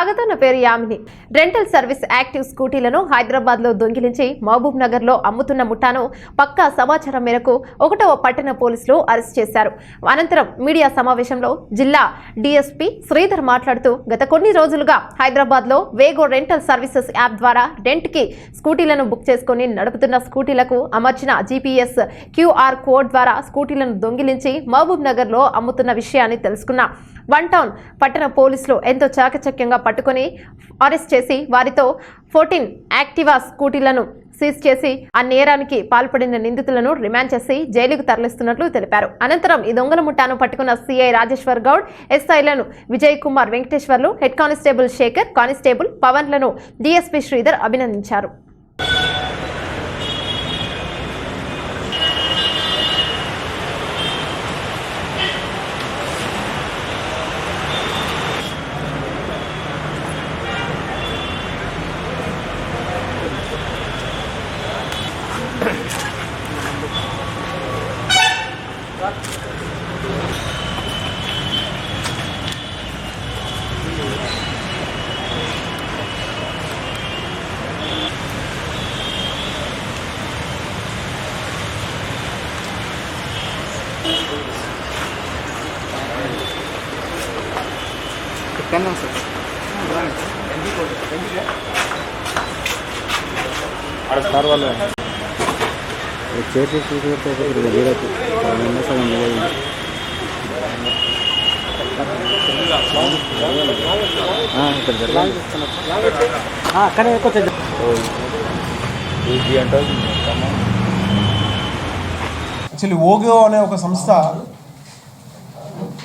స్వాగతం. నా పేరు యామిని. రెంటల్ సర్వీస్ యాక్టివ్ స్కూటీలను హైదరాబాద్ లో దొంగిలించి మహబూబ్ నగర్ లో అమ్ముతున్న ముఠాను పక్కా సమాచారం మేరకు 1వ పట్టణ పోలీసులు అరెస్ట్ చేశారు. అనంతరం మీడియా సమావేశంలో జిల్లా డీఎస్పీ శ్రీధర్ మాట్లాడుతూ గత కొన్ని రోజులుగా హైదరాబాద్ లో వేగో రెంటల్ సర్వీసెస్ యాప్ ద్వారా రెంట్ కి స్కూటీలను బుక్ చేసుకుని నడుపుతున్న స్కూటీలకు అమర్చిన జీపీఎస్ క్యూఆర్ కోడ్ ద్వారా స్కూటీలను దొంగిలించి మహబూబ్ నగర్ లో అమ్ముతున్న విషయాన్ని తెలుసుకున్న వన్ టౌన్ పట్టణ పోలీసులు ఎంతో చాకచక్యంగా పట్టుకుని అరెస్ట్ చేసి వారితో 14 యాక్టివా స్కూటీలను సీజ్ చేసి ఆ నేరానికి పాల్పడిన నిందితులను రిమాండ్ చేసి జైలుకు తరలిస్తున్నట్లు తెలిపారు. అనంతరం ఈ దొంగల ముఠాను పట్టుకున్న సిఐ రాజేశ్వర్ గౌడ్, ఎస్ఐలను Vijay Kumar, Venkateswarlu, head constable Shekhar, constable పవన్లను డీఎస్పీ శ్రీధర్ అభినందించారు. సార్ వాళ్ళు చేసి అక్కడే కొంచెం యాక్చువల్లీ ఓగో అనే ఒక సంస్థ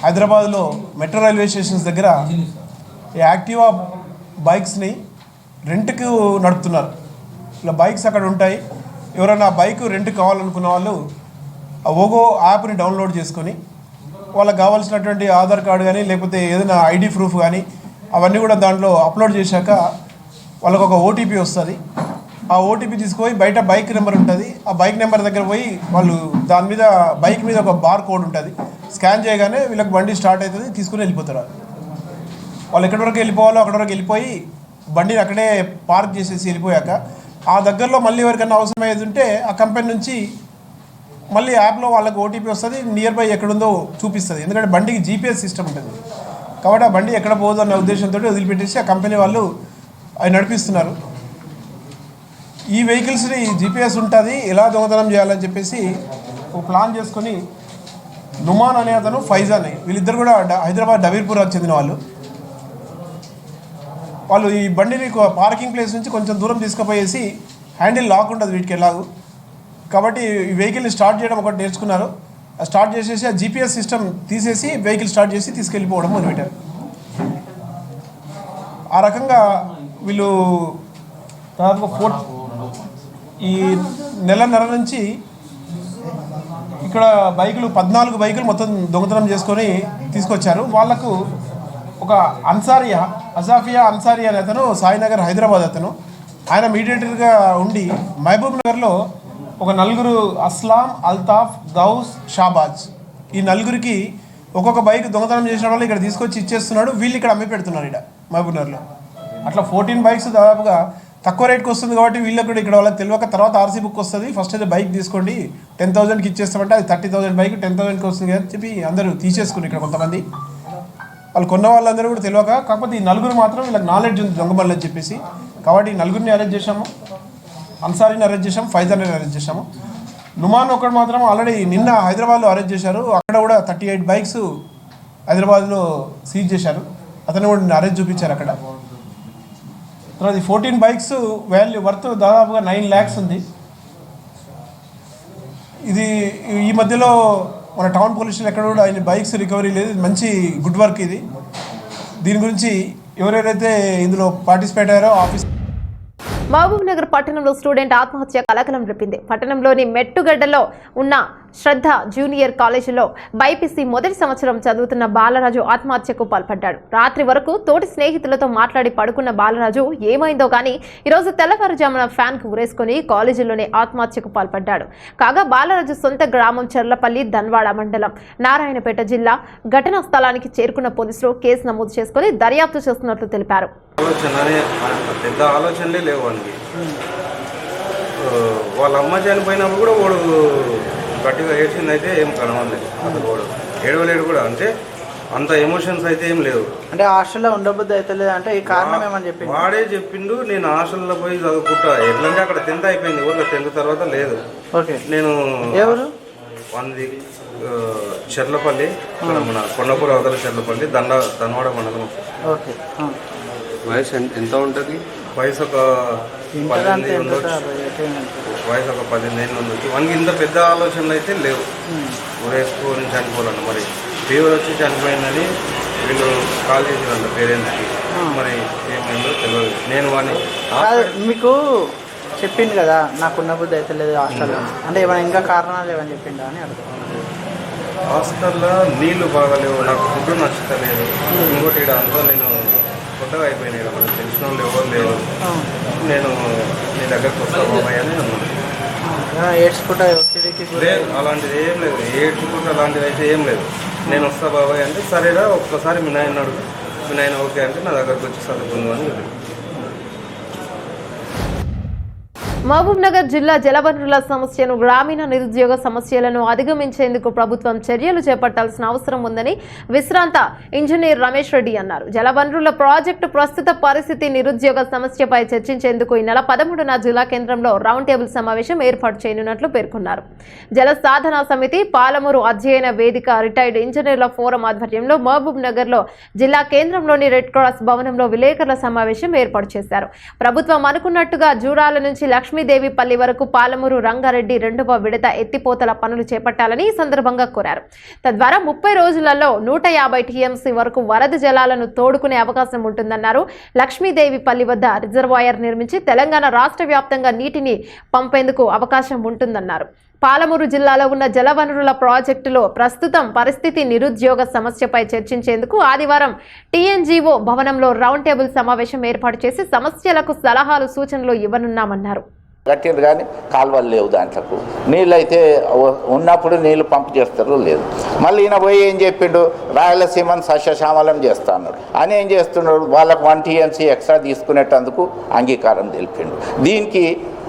హైదరాబాద్లో మెట్రో రైల్వే స్టేషన్స్ దగ్గర ఈ యాక్టివా బైక్స్ని రెంట్కు నడుపుతున్నారు. ఇలా బైక్స్ అక్కడ ఉంటాయి. ఎవరైనా బైక్ రెంట్ కావాలనుకున్న వాళ్ళు ఆ ఓగో యాప్ని డౌన్లోడ్ చేసుకొని వాళ్ళకి కావాల్సినటువంటి ఆధార్ కార్డు కానీ లేకపోతే ఏదైనా ఐడి ప్రూఫ్ కానీ అవన్నీ కూడా దాంట్లో అప్లోడ్ చేశాక వాళ్ళకు ఒక ఓటీపీ వస్తుంది. ఆ ఓటీపీ తీసుకుపోయి బయట బైక్ నెంబర్ ఉంటుంది. ఆ బైక్ నెంబర్ దగ్గర పోయి వాళ్ళు దాని మీద బైక్ మీద ఒక బార్ కోడ్ ఉంటుంది. స్కాన్ చేయగానే వీళ్ళకి బండి స్టార్ట్ అవుతుంది, తీసుకుని వెళ్ళిపోతారు. వాళ్ళు ఎక్కడి వరకు వెళ్ళిపోవాలో అక్కడి వరకు వెళ్ళిపోయి బండిని అక్కడే పార్క్ చేసేసి వెళ్ళిపోయాక ఆ దగ్గరలో మళ్ళీ ఎవరికైనా అవసరమయ్యేది ఉంటే ఆ కంపెనీ నుంచి మళ్ళీ యాప్లో వాళ్ళకి ఓటీపీ వస్తుంది, నియర్ బై ఎక్కడుందో చూపిస్తుంది. ఎందుకంటే బండికి జీపీఎస్ సిస్టమ్ ఉంటుంది కాబట్టి ఆ బండి ఎక్కడ పోదు అన్న ఉద్దేశంతో వదిలిపెట్టేసి ఆ కంపెనీ వాళ్ళు అవి నడిపిస్తున్నారు. ఈ వెహికల్స్ని జీపీఎస్ ఉంటుంది, ఎలా దొంగతనం చేయాలని చెప్పేసి ఒక ప్లాన్ చేసుకొని నుమాన్ అనే అతను, ఫైజాన్, వీళ్ళిద్దరు కూడా హైదరాబాద్ డబీర్పురాకు చెందిన వాళ్ళు ఈ బండిని పార్కింగ్ ప్లేస్ నుంచి కొంచెం దూరం తీసుకుపోయేసి హ్యాండిల్ లాక్ ఉంటుంది వీటికి ఎలాగూ, కాబట్టి ఈ వెహికల్ని స్టార్ట్ చేయడం ఒకటి నేర్చుకున్నారు. స్టార్ట్ చేసేసి ఆ జీపీఎస్ సిస్టమ్ తీసేసి వెహికల్ స్టార్ట్ చేసి తీసుకెళ్ళిపోవడం మొదలుపెట్టారు. ఆ రకంగా వీళ్ళు దాదాపు ఈ నెలన్నర నుంచి ఇక్కడ బైకులు 14 బైకులు మొత్తం దొంగతనం చేసుకొని తీసుకొచ్చారు. వాళ్లకు ఒక అజాఫియా అన్సారియా అనే అతను, సాయినగర్ హైదరాబాద్ అతను, ఆయన మీడియేటర్గా ఉండి మహబూబ్ నగర్లో ఒక 4 అస్లాం, అల్తాఫ్, గౌస్, షాబాజ్, ఈ 4కి ఒక్కొక్క బైక్ దొంగతనం చేసిన వాళ్ళు ఇక్కడ తీసుకొచ్చి ఇచ్చేస్తున్నాడు. వీళ్ళు ఇక్కడ అమ్మి పెడుతున్నారు ఇక్కడ మహబూబ్ నగర్లో. అట్లా 14 బైక్స్ దాదాపుగా తక్కువ రేట్కి వస్తుంది కాబట్టి వీళ్ళకి కూడా ఇక్కడ వాళ్ళకి తెలియక తర్వాత ఆర్సీ బుక్ వస్తుంది, ఫస్ట్ అయితే బైక్ తీసుకోండి 10,000కి ఇచ్చేస్తామంటే అది 30,000 బైక్ 10,000కి వస్తుంది అని చెప్పి అందరూ తీసేసుకుని ఇక్కడ కొంతమంది వాళ్ళు కొన్న వాళ్ళందరూ కూడా తెలియక. కాకపోతే ఈ 4 మాత్రం వీళ్ళకి నాలెడ్జ్ ఉంది దొంగమల్లి అని చెప్పేసి, కాబట్టి ఈ 4ని అరెస్ట్ చేశాము. అన్సారీని అరెస్ట్ చేశాము, ఫైజాన్ని అరెస్ట్ చేశాము. నుమాన్ ఒకటి మాత్రం ఆల్రెడీ నిన్న హైదరాబాద్లో అరెస్ట్ చేశారు. అక్కడ కూడా 38 బైక్స్ హైదరాబాద్లో సీజ్ చేశారు. అతను కూడా అరెస్ట్ చూపించారు అక్కడ. తర్వాత 14 బైక్స్ వాల్యూ వర్త్ దాదాపుగా 9 lakhs ఉంది. ఇది ఈ మధ్యలో మన టౌన్ పోలీసులు ఎక్కడ కూడా ఆయన బైక్స్ రికవరీ లేదు. మంచి గుడ్ వర్క్ ఇది. దీని గురించి ఎవరెవరైతే ఇందులో పార్టిసిపేట్ అయ్యారో ఆఫీస్. మహబూబ్ నగర్ పట్టణంలో స్టూడెంట్ ఆత్మహత్య కలకలం రేపింది. పట్టణంలోని మెట్టుగడ్డలో ఉన్న శ్రద్ధ జూనియర్ కాలేజీలో బైపీసీ మొదటి సంవత్సరం చదువుతున్న బాలరాజు ఆత్మహత్యకు పాల్పడ్డాడు. రాత్రి వరకు తోటి స్నేహితులతో మాట్లాడి పడుకున్న బాలరాజు ఏమైందో కానీ ఈరోజు తెల్లవారుజామున ఫ్యాన్ కు ఉరేసుకుని కాలేజీలోనే ఆత్మహత్యకు పాల్పడ్డాడు. కాగా బాలరాజు సొంత గ్రామం చర్లపల్లి ధన్వాడ మండలం నారాయణపేట జిల్లా. ఘటనా స్థలానికి చేరుకున్న పోలీసులు కేసు నమోదు చేసుకుని దర్యాప్తు చేస్తున్నట్లు తెలిపారు. పెద్ద ఆలోచనలే లేవు వానికి. వాళ్ళ అమ్మ చనిపోయినప్పుడు కూడా వాడు గట్టిగా ఏడ్చింది అయితే ఏం కనవలేదు. అసలు వాడు ఏడవలేడు కూడా, అంటే అంత ఎమోషన్స్ అయితే ఏం లేవు. అంటే హాస్టల్లో ఉండబుద్ధి అయితే లేదు అంటే ఈ కారణం ఏమని చెప్పిండు? వాడే చెప్పిండు, నేను హాస్టల్లో పోయి చదువుకుంటా. ఎట్లంటే అక్కడ 10th అయిపోయింది, ఊళ్ళో 10th తర్వాత లేదు. ఓకే, నేను ఎవరు వంది చెర్లపల్లి, మన కొండపూర్ అవతల చెర్లపల్లి ధన్వాడ మండలం. ఓకే, వయసు ఎంత ఉంటుంది? వయసు ఒక 18 ఉండొచ్చు. వయసు ఒక 18 ఏళ్ళు ఉండొచ్చు. మనకి ఇంత పెద్ద ఆలోచనలు అయితే లేవు. ఊరేసుకొని చనిపోవాలన్న, మరి ఫీవర్ వచ్చి చనిపోయిందని వీళ్ళు కాల్ చేసినంత పేరెంట్స్కి. మరి ఏమైందో తెలియదు. నేను వాడిని మీకు చెప్పింది కదా నాకున్న బుద్ధి అయితే లేదు హాస్టల్లో, అంటే ఏమైనా ఇంకా కారణాలు ఏమని చెప్పిండా అని అడుగుతాను. హాస్టల్లో నీళ్లు బాగాలేవు, నాకు ఫుడ్ నచ్చుతలేదు. ఇంకోటి ఇక్కడ అంతా నేను కొత్తగా అయిపోయినాయి కదా, మనకు తెలిసిన వాళ్ళు ఎవరు లేరు. నేను నీ దగ్గరకు వస్తా బాబాయ్ అని అన్నాను. లేదు, అలాంటిది ఏం లేదు. ఏడ్చుకుంటే అలాంటిది అయితే ఏం లేదు. నేను వస్తా బాబాయ్ అంటే సరేరా ఒక్కసారి మీ నాయన అడుగు, మీ నాయన ఓకే అంటే నా దగ్గరకు వచ్చి చదువుకుందాం అని చెప్పి. మహబూబ్ నగర్ జిల్లా జలవనరుల సమస్యను, గ్రామీణ నిరుద్యోగ సమస్యలను అధిగమించేందుకు ప్రభుత్వం చర్యలు చేపట్టాల్సిన అవసరం ఉందని విశ్రాంత ఇంజనీర్ రమేష్ రెడ్డి అన్నారు. జలవనరుల ప్రాజెక్టు ప్రస్తుత పరిస్థితి, నిరుద్యోగ సమస్యపై చర్చించేందుకు ఈ నెల 13న జిల్లా కేంద్రంలో రౌండ్ టేబుల్ సమావేశం ఏర్పాటు చేయనున్నట్లు పేర్కొన్నారు. జల సాధన సమితి, పాలమూరు అధ్యయన వేదిక, రిటైర్డ్ ఇంజనీర్ల ఫోరం ఆధ్వర్యంలో మహబూబ్ నగర్ లో జిల్లా కేంద్రంలోని రెడ్ క్రాస్ భవనంలో విలేకరుల సమావేశం ఏర్పాటు చేశారు. ప్రభుత్వం అనుకున్నట్టుగా జూరాల నుంచి లక్ష్మీదేవిపల్లి వరకు పాలమూరు రంగారెడ్డి 2వ విడత ఎత్తిపోతల పనులు చేపట్టాలని ఈ సందర్భంగా కోరారు. తద్వారా 30 రోజులలో 150 టీఎంసీ వరకు వరద జలాలను తోడుకునే అవకాశం ఉంటుందన్నారు. లక్ష్మీదేవిపల్లి వద్ద రిజర్వాయర్ నిర్మించి తెలంగాణ రాష్ట్ర వ్యాప్తంగా నీటిని పంపేందుకు అవకాశం ఉంటుందన్నారు. పాలమూరు జిల్లాలో ఉన్న జలవనరుల ప్రాజెక్టులో ప్రస్తుతం పరిస్థితి, నిరుద్యోగ సమస్యపై చర్చించేందుకు ఆదివారం టీఎన్జీఓ భవనంలో రౌండ్ టేబుల్ సమావేశం ఏర్పాటు చేసి సమస్యలకు సలహాలు, సూచనలు ఇవ్వనున్నామన్నారు. కట్టిండ్రు కానీ కాలువలు లేవు, దాంట్లకు నీళ్ళు అయితే ఉన్నప్పుడు నీళ్ళు పంపు చేస్తారు లేదు. మళ్ళీ ఈయన పోయి ఏం చెప్పిండు, రాయలసీమను సస్యశ్యామలం చేస్తా అన్నాడు. అని ఏం చేస్తున్నాడు, వాళ్ళకు 1 టీఎంసీ ఎక్స్ట్రా తీసుకునేటందుకు అంగీకారం తెలిపిండు. దీనికి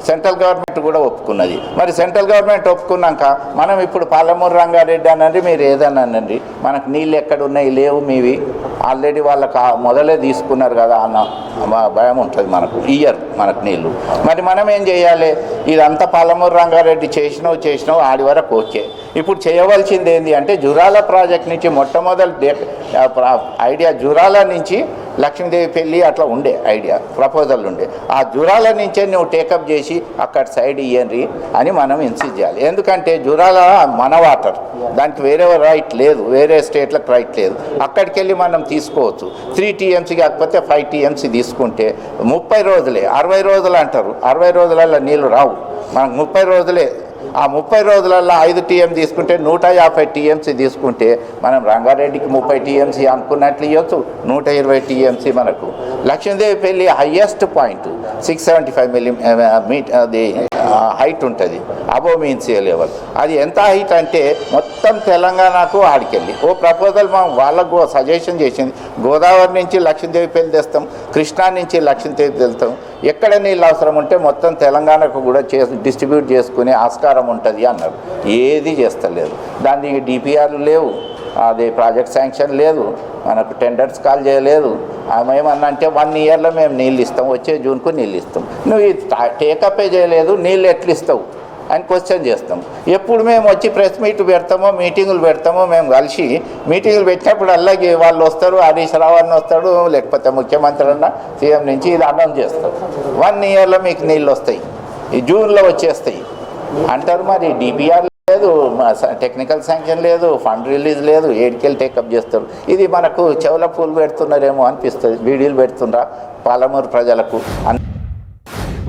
సెంట్రల్ గవర్నమెంట్ కూడా ఒప్పుకున్నది. మరి సెంట్రల్ గవర్నమెంట్ ఒప్పుకున్నాక మనం ఇప్పుడు పాలమూరు రంగారెడ్డి అనండి, మీరు ఏదన్నా అనండి, మనకు నీళ్ళు ఎక్కడ ఉన్నాయి, లేవు, మీవి ఆల్రెడీ వాళ్ళకి మొదలే తీసుకున్నారు కదా అన్న భయం ఉంటుంది. మనకు ఇయ్యరు మనకు నీళ్ళు. మరి మనం ఏం చేయాలి, ఇదంతా పాలమూరు రంగారెడ్డి చేసినావు ఆడి వరకు ఓకే. ఇప్పుడు చేయవలసింది ఏంటి అంటే జురాల ప్రాజెక్ట్ నుంచి మొట్టమొదటి ఐడియా జురాల నుంచి లక్ష్మీదేవి పెళ్ళి అట్లా ఉండే ఐడియా, ప్రపోజల్ ఉండే. ఆ జురాల నుంచే నువ్వు టేకప్ చేసి అక్కడ సైడ్ ఇయ్యండి అని మనం ఇన్సిస్ట్ చేయాలి. ఎందుకంటే జురాల మన వాటర్, దానికి వేరే రైట్ లేదు, వేరే స్టేట్లకు రైట్ లేదు. అక్కడికి వెళ్ళి మనం తీసుకోవచ్చు. 3 టీఎంసీ కాకపోతే 5 టీఎంసీ తీసుకుంటే 30 రోజులే. 60 రోజులు అంటారు, 60 రోజులలో నీళ్ళు రావు మనకు, 30 రోజులే. ఆ 30 రోజులలో 5 టీఎం తీసుకుంటే 150 టీఎంసీ తీసుకుంటే మనం రంగారెడ్డికి 30 టీఎంసీ అనుకున్నట్లు ఇవ్వచ్చు, 120 టీఎంసీ మనకు. లక్ష్మీదేవి పెళ్ళి హయ్యెస్ట్ పాయింట్ 675 మీటర్ అది హైట్ ఉంటుంది, అబోవ్ మీన్ సీ లెవెల్. అది ఎంత హైట్ అంటే మొత్తం తెలంగాణకు ఆడికెళ్ళి ఓ ప్రపోజల్ మనం వాళ్ళకు సజెషన్ చేసింది. గోదావరి నుంచి లక్ష్మీదేవి పెళ్ళి తెస్తాం, కృష్ణా నుంచి లక్ష్మీదేవి వెళ్తాం, ఎక్కడ నీళ్ళు అవసరం ఉంటే మొత్తం తెలంగాణకు కూడా డిస్ట్రిబ్యూట్ చేసుకునే ఆస్కారం ఉంటుంది అన్నారు. ఏది చేస్తలేదు. దానికి డిపిఆర్లు లేవు, అదే ప్రాజెక్ట్ శాంక్షన్ లేదు, మనకు టెండర్స్ కాల్ చేయలేదు. ఏమన్నా అంటే 1 ఇయర్లో మేము నీళ్ళు ఇస్తాం, వచ్చే జూన్కు నీళ్ళు ఇస్తాం. నువ్వు ఇది టేకప్పే చేయలేదు, నీళ్ళు ఎట్లు ఇస్తావు అని క్వశ్చన్ చేస్తాం. ఎప్పుడు మేము వచ్చి ప్రెస్ మీట్ పెడతామో, మీటింగులు పెడతామో, మేము కలిసి మీటింగులు పెట్టినప్పుడు అలాగే వాళ్ళు వస్తారు, హరీష్ రావు అన్న వస్తాడు, లేకపోతే ముఖ్యమంత్రి అన్న సీఎం నుంచి ఇది అనౌన్స్ చేస్తారు. 1 ఇయర్లో మీకు నీళ్ళు వస్తాయి, ఈ జూన్లో వచ్చేస్తాయి అంటారు. మరి డిపిఆర్ లేదు, టెక్నికల్ శాంక్షన్ లేదు, ఫండ్ రిలీజ్ లేదు, ఏడికెళ్ళి టేకప్ చేస్తారు. ఇది మనకు చెవుల పూలు పెడుతున్నారేమో అనిపిస్తుంది. బీడీలు పెడుతుండ్రా పాలమూరు ప్రజలకు.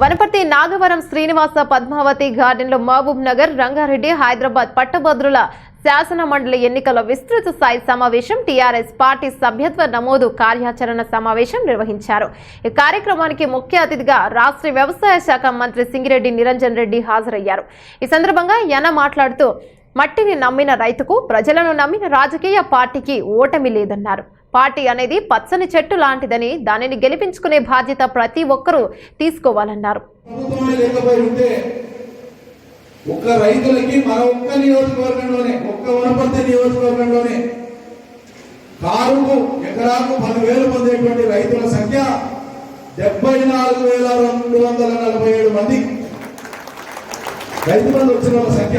వనపర్తి నాగవరం శ్రీనివాస పద్మావతి గార్డెన్లో మహబూబ్ నగర్, రంగారెడ్డి, హైదరాబాద్ పట్టభద్రుల శాసన మండలి ఎన్నికల విస్తృత స్థాయి సమావేశం, టీఆర్ఎస్ పార్టీ సభ్యత్వ నమోదు కార్యాచరణ సమావేశం నిర్వహించారు. ఈ కార్యక్రమానికి ముఖ్య అతిథిగా రాష్ట్ర వ్యవసాయ శాఖ మంత్రి సింగిరెడ్డి నిరంజన్ రెడ్డి హాజరయ్యారు. ఈ సందర్భంగా యన మాట్లాడుతూ మట్టిని నమ్మిన రైతుకు, ప్రజలను నమ్మిన రాజకీయ పార్టీకి ఓటమి లేదన్నారు. పార్టీ అనేది పచ్చని చెట్టు లాంటిదని, దానిని గెలిపించుకునే బాధ్యత ప్రతి ఒక్కరూ తీసుకోవాలన్నారు. ఒక్క రైతులకి మన ఒక్క నియోజకవర్గంలోనే, ఒక్క వనపర్తి నియోజకవర్గంలోనే కారుకు ఎకరాకు 10,000 పొందేటువంటి రైతుల సంఖ్య 74,247 మంది రైతు బంధు వచ్చిన వాళ్ళ సంఖ్య.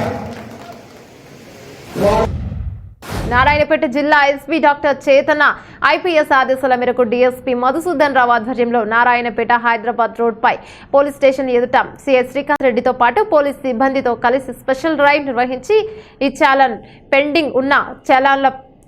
నారాయణపేట జిల్లా ఎస్పీ డాక్టర్ చేతన ఐపీఎస్ ఆదేశాల మేరకు డీఎస్పీ మధుసూదన్ రావు ఆధ్వర్యంలో నారాయణపేట హైదరాబాద్ రోడ్ పై పోలీస్ స్టేషన్ ఎదుట సిఐ శ్రీకాంత్ రెడ్డితో పాటు పోలీస్ సిబ్బందితో కలిసి స్పెషల్ డ్రైవ్ నిర్వహించి ఈ చాలన్ పెండింగ్ ఉన్న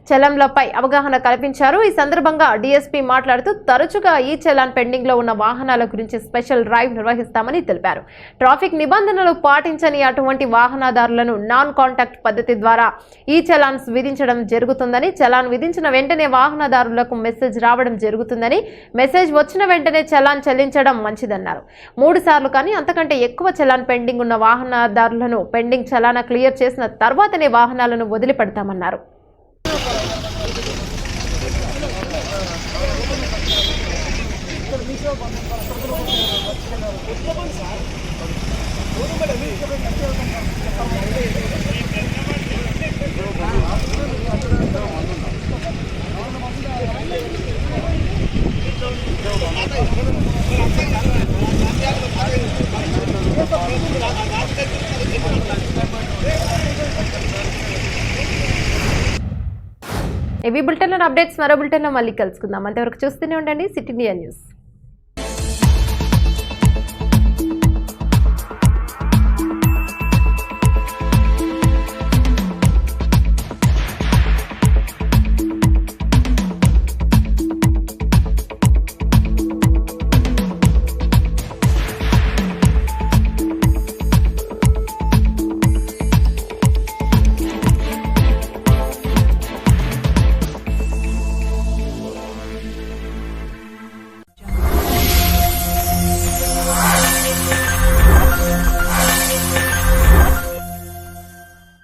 చలంలపై అవగాహన కల్పించారు. ఈ సందర్భంగా డీఎస్పీ మాట్లాడుతూ తరచుగా ఈ చలాన్ పెండింగ్ లో ఉన్న వాహనాల గురించి స్పెషల్ డ్రైవ్ నిర్వహిస్తామని తెలిపారు. ట్రాఫిక్ నిబంధనలు పాటించని అటువంటి వాహనదారులను నాన్ కాంటాక్ట్ పద్ధతి ద్వారా ఈ చలాన్స్ విధించడం జరుగుతుందని, చలాన్ విధించిన వెంటనే వాహనదారులకు మెసేజ్ రావడం జరుగుతుందని, మెసేజ్ వచ్చిన వెంటనే చలాన్ చెల్లించడం మంచిదన్నారు. 3 సార్లు కానీ అంతకంటే ఎక్కువ చలాన్ పెండింగ్ ఉన్న వాహనదారులను పెండింగ్ చలానా క్లియర్ చేసిన తర్వాతనే వాహనాలను వదిలిపెడతామన్నారు. ఏబీ బులెటిన్ అప్డేట్స్ మరో బులెటిన్లో మళ్ళీ కలుసుకుందాం. అంతవరకు చూస్తూనే ఉండండి సిటీ ఇండియా న్యూస్.